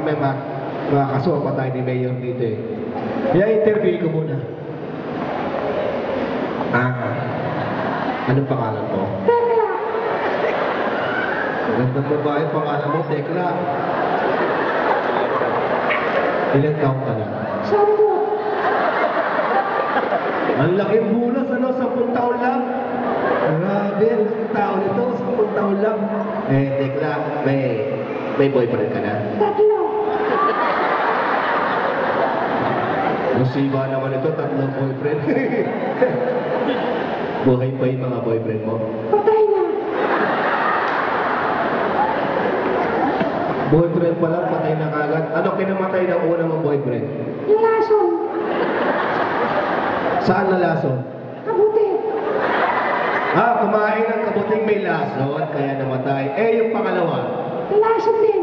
may makakasuha pa tayo ni Mayor dito eh. Kaya interview ko muna. Anong pangalan mo? Tekla. Magandang babae pangalan mo, Tekla. Ilang taong ka na? 10. Ang laking bulas, 10 taon lang. Grabe, ang laking taon nito, 10 taon lang. Tekla, may boyfriend ka na? 3. Musiba naman ito, 3 boyfriend. Buhay pa yung mga boyfriend mo? Patay na. Boyfriend pa lang, patay na kagad. Ano kinamatay ng una mong boyfriend? Yung lason. Saan na lason? Kabuti. Kumain ng kabuting may lason, kaya namatay. Yung pangalawa? Lason din.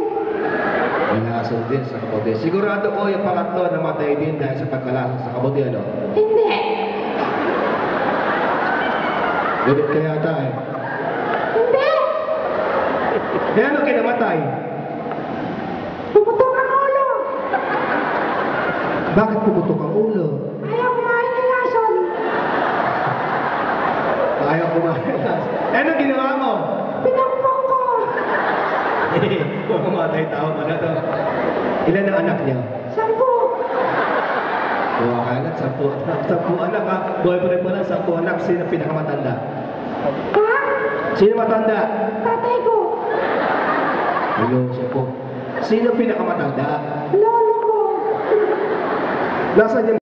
May lason din sa kabuti. Sigurado ko yung pangatlo namatay din dahil sa pagkalason sa kabuti, ano? Hindi. Galit ka yata eh. Hindi. Ano kinamatay? Pumutok ang ulo. Bakit pumutok ang ulo? Ayaw kumain ng lason. Ayaw kumain ng lason. Ano ginawa mo? Pinampok ko. Mamamatay tao pa na to. Ilan ang anak niya? 10. Buwa ka agad, 10 anak ha. Boyfriend mo lang, 10 anak. Sino pinakamatanda? Ha? Sino matanda? Tatay ko. Ayun, 10. Sino pinakamatanda? Lolo ko. Nasaan yung